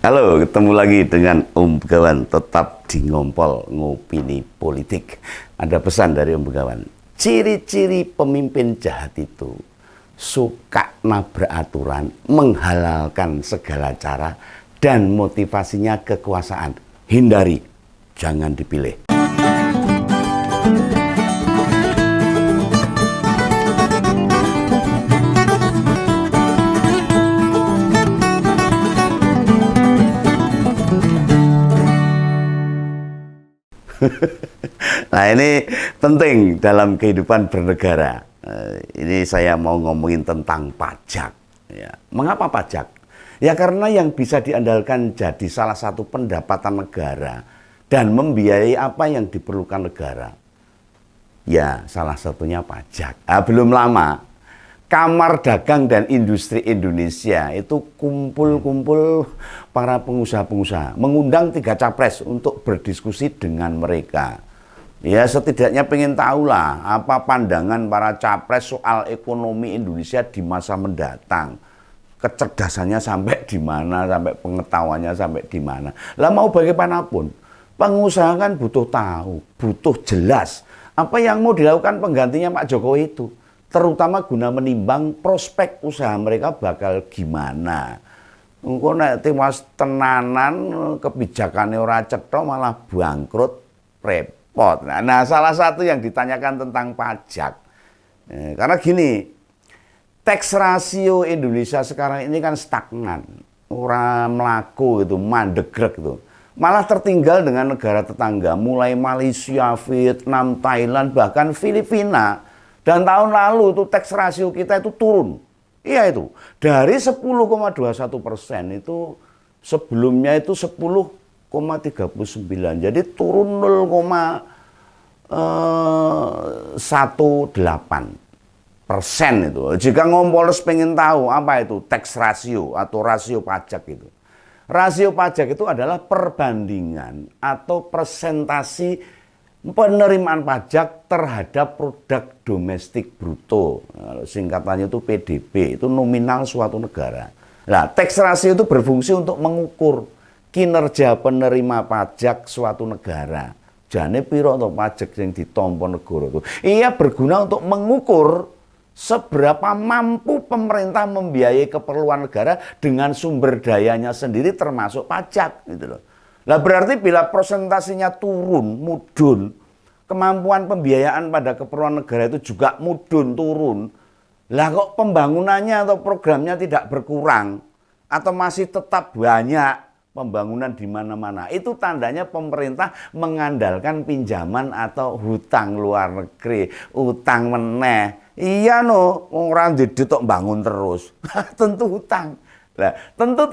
Halo, ketemu lagi dengan Om Begawan, tetap di Ngompol Ngopini Politik. Ada pesan dari Om Begawan. Ciri-ciri pemimpin jahat itu suka nabrak aturan, menghalalkan segala cara, dan motivasinya kekuasaan. Hindari, jangan dipilih. Nah, ini penting dalam kehidupan bernegara. Ini saya mau ngomongin tentang pajak. Ya. Mengapa pajak? Ya karena yang bisa diandalkan jadi salah satu pendapatan negara dan membiayai apa yang diperlukan negara. Ya, salah satunya pajak. Belum lama Kamar Dagang dan Industri Indonesia itu kumpul-kumpul para pengusaha-pengusaha, mengundang 3 capres untuk berdiskusi dengan mereka. Ya setidaknya pengen tahu lah apa pandangan para capres soal ekonomi Indonesia di masa mendatang. Kecerdasannya sampai di mana, sampai pengetahuannya sampai di mana. Lah mau bagaimanapun, pengusaha kan butuh tahu, butuh jelas apa yang mau dilakukan penggantinya Pak Jokowi itu. Terutama guna menimbang prospek usaha mereka bakal gimana. Engko nek tiwas tenanan kebijakannya ora cetha malah bangkrut repot. Nah, salah satu yang ditanyakan tentang pajak. Karena gini, tax ratio Indonesia sekarang ini kan stagnan. Ora mlaku gitu, mandegrek gitu. Malah tertinggal dengan negara tetangga, mulai Malaysia, Vietnam, Thailand, bahkan Filipina. Dan tahun lalu itu tax ratio kita itu turun. Iya itu. Dari 10,21% itu sebelumnya itu 10,39. Jadi turun 0,18% itu. Jika Ngompoles pengen tahu apa itu tax ratio atau rasio pajak itu. Rasio pajak itu adalah perbandingan atau presentasi penerimaan pajak terhadap produk domestik bruto. Singkatannya itu PDB, itu nominal suatu negara. Nah, tax ratio itu berfungsi untuk mengukur kinerja penerima pajak suatu negara. Jane piro untuk pajak yang ditompo negara itu. Ia berguna untuk mengukur seberapa mampu pemerintah membiayai keperluan negara dengan sumber dayanya sendiri termasuk pajak gitu loh. Lah berarti bila presentasinya turun, mudun, kemampuan pembiayaan pada keperluan negara itu juga mudun, turun. Lah kok pembangunannya atau programnya tidak berkurang atau masih tetap banyak pembangunan di mana-mana. Itu tandanya pemerintah mengandalkan pinjaman atau hutang luar negeri, utang meneh. Iya no, orang jadi tok bangun terus. Tentu hutang. Lah, tentu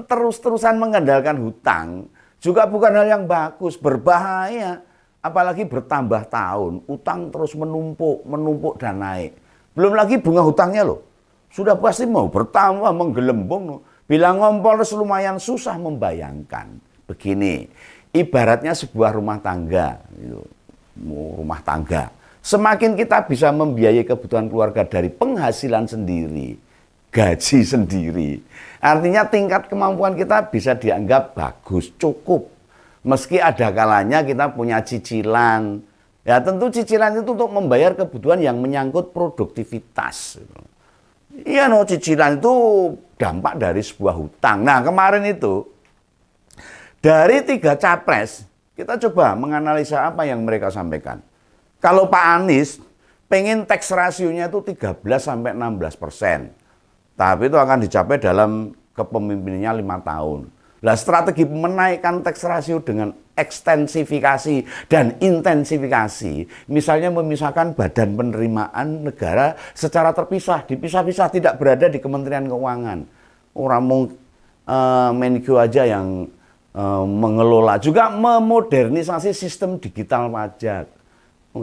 terus-terusan mengandalkan hutang juga bukan hal yang bagus, berbahaya. Apalagi bertambah tahun, utang terus menumpuk dan naik. Belum lagi bunga hutangnya loh. Sudah pasti mau bertambah, menggelembung loh. Bila Ngompoles lumayan susah membayangkan. Begini, ibaratnya sebuah rumah tangga. Rumah tangga. Semakin kita bisa membiayai kebutuhan keluarga dari penghasilan sendiri, gaji sendiri, artinya tingkat kemampuan kita bisa dianggap bagus, cukup. Meski ada kalanya kita punya cicilan. Ya tentu cicilan itu untuk membayar kebutuhan yang menyangkut produktivitas. Iya no, cicilan itu dampak dari sebuah hutang. Nah kemarin itu, dari 3 capres, kita coba menganalisa apa yang mereka sampaikan. Kalau Pak Anies pengen tax rasionya itu 13-16%. Tapi itu akan dicapai dalam kepemimpinannya 5 tahun. Nah, strategi menaikkan tax ratio dengan ekstensifikasi dan intensifikasi, misalnya memisahkan badan penerimaan negara secara terpisah, dipisah-pisah, tidak berada di Kementerian Keuangan. Orang mau Menko aja yang mengelola, juga memodernisasi sistem digital pajak,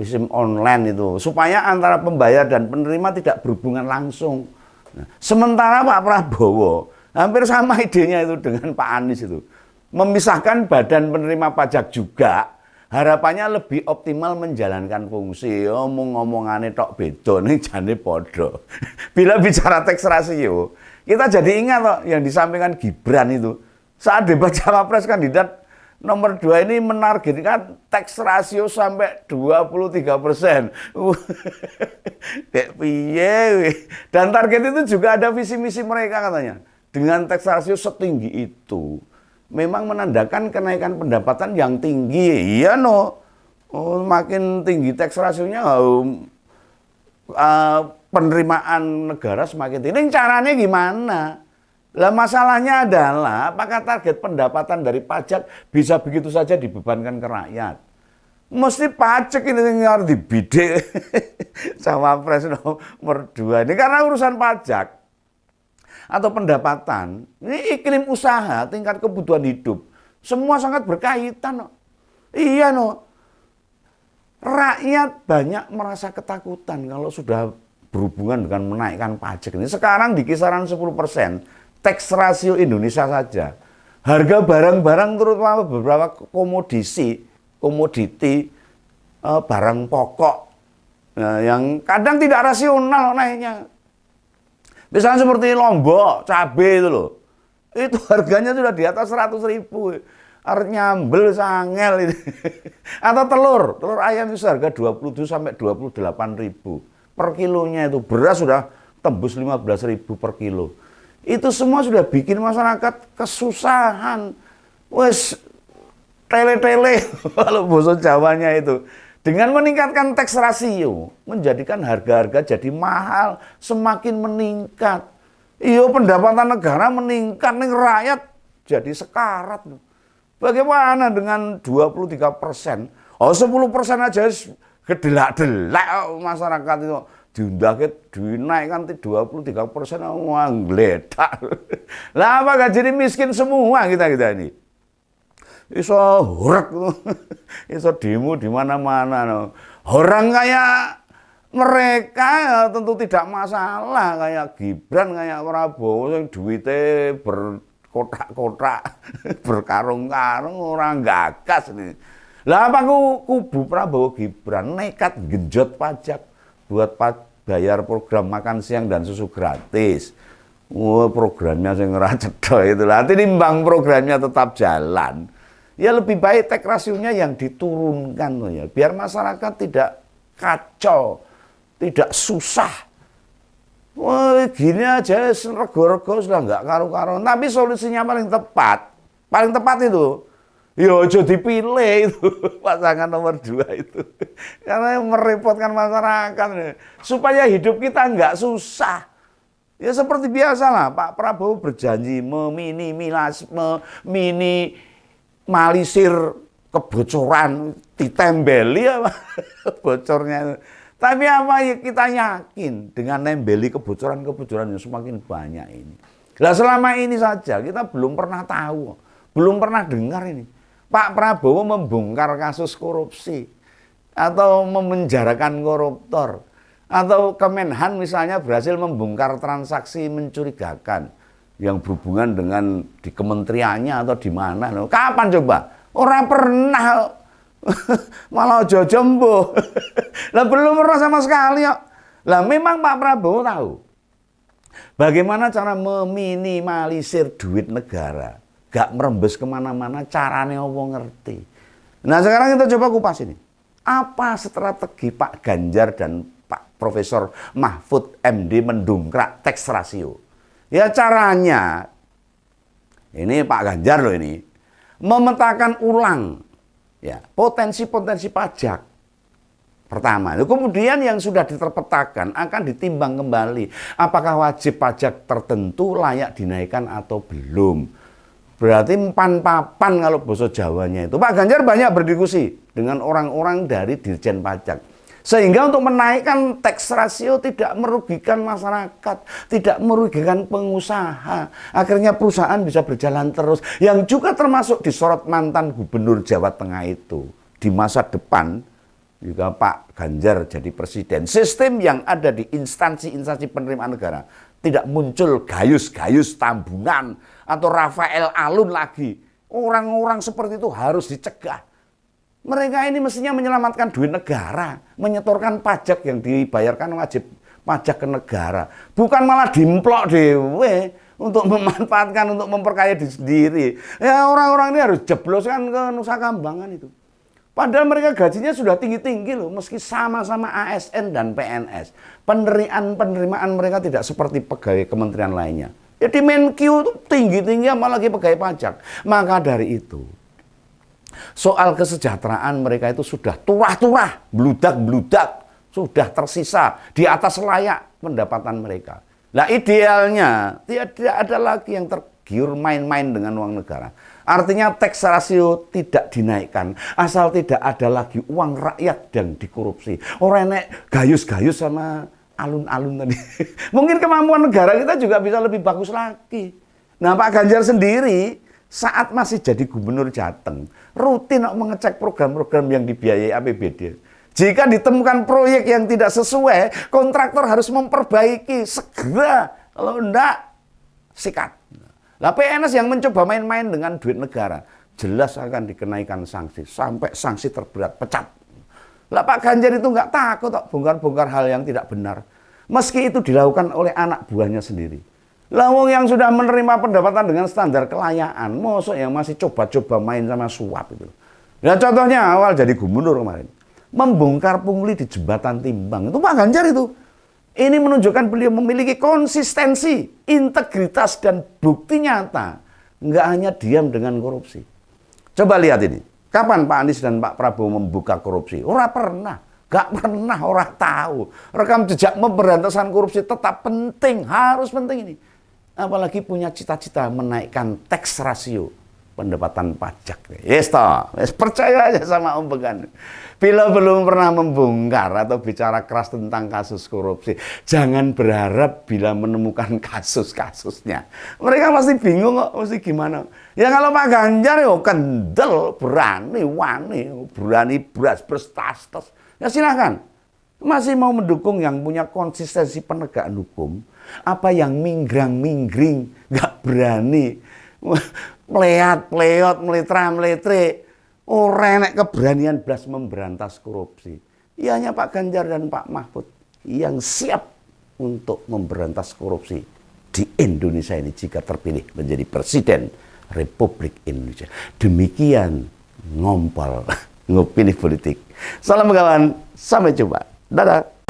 sistem online itu, supaya antara pembayar dan penerima tidak berhubungan langsung. Nah, sementara Pak Prabowo hampir sama idenya itu dengan Pak Anies itu. Memisahkan badan penerima pajak juga, harapannya lebih optimal menjalankan fungsi. Omong-omongannya tok beda nih jane podo. Bila bicara tax ratio, kita jadi ingat loh yang disampaikan Gibran itu. Saat debat cawapres kandidat nomor 2 ini menargetkan tax ratio sampai 23%. Kayak piye. Dan target itu juga ada visi misi mereka katanya. Dengan tax ratio setinggi itu, memang menandakan kenaikan pendapatan yang tinggi. Iya no. Oh, makin tinggi tax rasionya, penerimaan negara semakin tinggi. Ini caranya gimana? Lah masalahnya adalah apakah target pendapatan dari pajak bisa begitu saja dibebankan ke rakyat? Mesti pajak ini yang harus dibidik sama Presiden nomor 2 ini karena urusan pajak atau pendapatan, ini iklim usaha, tingkat kebutuhan hidup, semua sangat berkaitan. No. Iya no. Rakyat banyak merasa ketakutan kalau sudah berhubungan dengan menaikkan pajak ini. Sekarang di kisaran 10%. Tax ratio Indonesia saja, harga barang-barang terutama beberapa komoditi barang pokok yang kadang tidak rasional naiknya. Misalnya seperti lombok, cabai itu loh, itu harganya sudah di atas 100.000, harus nyambel sangel itu. Atau telur ayam itu harga 27 sampai 28.000 per kilonya itu, beras sudah tembus 15.000 per kilo. Itu semua sudah bikin masyarakat kesusahan. Wes tele-tele kalau bahasa Jawanya itu. Dengan meningkatkan tax ratio, menjadikan harga-harga jadi mahal, semakin meningkat. Iya pendapatan negara meningkat, nih rakyat jadi sekarat. Bagaimana dengan 23%? Oh 10% aja gedelak-delak masyarakat itu. Diundangke dinaikkan 23%, wah gledak. Lah apa gak jadi miskin semua kita ini? Iso horek, iso demo di mana-mana. Orang kayak mereka ya tentu tidak masalah, kayak Gibran, kayak Prabowo yang duitnya berkotak-kotak, berkarung-karung, orang gagas nih. Lah apa kubu Prabowo Gibran nekat genjot pajak buat bayar program makan siang dan susu gratis. Programnya saya ngeracedok itu lah. Timbang programnya tetap jalan. Ya lebih baik tax rasionya yang diturunkan loh ya. Biar masyarakat tidak kacau, tidak susah. Wah gini aja rego-rego sudah nggak karu-karuan. Tapi solusinya paling tepat itu. Yo aja dipilih itu pasangan nomor 2 itu. Karena merepotkan masyarakat. Supaya hidup kita nggak susah. Ya seperti biasa lah Pak Prabowo berjanji meminimalisir kebocoran, ditembeli apa bocornya. Tapi apa ya kita yakin dengan nembeli kebocoran-kebocoran yang semakin banyak ini. Nah selama ini saja kita belum pernah tahu, belum pernah dengar ini. Pak Prabowo membongkar kasus korupsi atau memenjarakan koruptor atau Kemenhan misalnya berhasil membongkar transaksi mencurigakan yang berhubungan dengan di kementeriannya atau di mana. Kapan coba? Orang pernah malah ojo jembo. Lah belum pernah sama sekali ya. Lah memang Pak Prabowo tahu bagaimana cara meminimalisir duit negara. Gak merembes kemana-mana, caranya apa ngerti. Nah sekarang kita coba kupas ini. Apa strategi Pak Ganjar dan Pak Profesor Mahfud MD mendongkrak tax ratio? Ya caranya, ini Pak Ganjar loh ini, memetakan ulang ya potensi-potensi pajak. Pertama, kemudian yang sudah diterpetakan akan ditimbang kembali. Apakah wajib pajak tertentu layak dinaikkan atau belum? Berarti pan-papan kalau bahasa Jawanya itu. Pak Ganjar banyak berdiskusi dengan orang-orang dari Dirjen Pajak. Sehingga untuk menaikkan tax ratio tidak merugikan masyarakat, tidak merugikan pengusaha. Akhirnya perusahaan bisa berjalan terus. Yang juga termasuk disorot mantan gubernur Jawa Tengah itu. Di masa depan juga Pak Ganjar jadi presiden. Sistem yang ada di instansi-instansi penerimaan negara tidak muncul gayus-gayus tambungan atau Rafael Alun lagi. Orang-orang seperti itu harus dicegah. Mereka ini mestinya menyelamatkan duit negara, menyetorkan pajak yang dibayarkan wajib pajak ke negara. Bukan malah dimplok dewe, untuk memanfaatkan, untuk memperkaya diri sendiri. Ya orang-orang ini harus jebloskan ke Nusa Kambangan itu. Padahal mereka gajinya sudah tinggi-tinggi loh, meski sama-sama ASN dan PNS. Penerimaan mereka tidak seperti pegawai kementerian lainnya. Ya di Menq itu tinggi-tinggi apalagi pegawai pajak. Maka dari itu, soal kesejahteraan mereka itu sudah turah-turah, bludak-bludak, sudah tersisa di atas layak pendapatan mereka. Nah idealnya tidak ada lagi yang tergiur main-main dengan uang negara. Artinya tax ratio tidak dinaikkan, asal tidak ada lagi uang rakyat yang dikorupsi. Orang nek gayus-gayus sama alun-alun tadi. Mungkin kemampuan negara kita juga bisa lebih bagus lagi. Nah Pak Ganjar sendiri saat masih jadi gubernur Jateng, rutin mengecek program-program yang dibiayai APBD. Jika ditemukan proyek yang tidak sesuai, kontraktor harus memperbaiki segera. Kalau enggak, sikat. Lah PNS yang mencoba main-main dengan duit negara, jelas akan dikenaikan sanksi, sampai sanksi terberat, pecat. Lah Pak Ganjar itu nggak takut kok bongkar-bongkar hal yang tidak benar. Meski itu dilakukan oleh anak buahnya sendiri. Lah wong yang sudah menerima pendapatan dengan standar kelayaan, mosok yang masih coba-coba main sama suap itu. Nah contohnya awal jadi gubernur kemarin, membongkar pungli di jembatan Timbang, itu Pak Ganjar itu. Ini menunjukkan beliau memiliki konsistensi, integritas, dan bukti nyata. Nggak hanya diam dengan korupsi. Coba lihat ini. Kapan Pak Anies dan Pak Prabowo membuka korupsi? Ora pernah. Nggak pernah orang tahu. Rekam jejak pemberantasan korupsi tetap penting. Harus penting ini. Apalagi punya cita-cita menaikkan tax ratio pendapatan pajak. Yes toh, percaya aja sama Om Began. Bila belum pernah membongkar atau bicara keras tentang kasus korupsi, jangan berharap bila menemukan kasus-kasusnya. Mereka pasti bingung kok, mesti gimana. Ya kalau Pak Ganjar yo kendel, berani, wani, berani beras-beras tas-tas. Ya silahkan. Masih mau mendukung yang punya konsistensi penegakan hukum, apa yang minggrang-minggring, nggak berani, meleat-pleot, meletra-meletre. Orang nek keberanian belas memberantas korupsi. Ya hanya Pak Ganjar dan Pak Mahfud yang siap untuk memberantas korupsi di Indonesia ini jika terpilih menjadi Presiden Republik Indonesia. Demikian ngompol ngopini politik. Salam kawan, sampai jumpa. Dadah.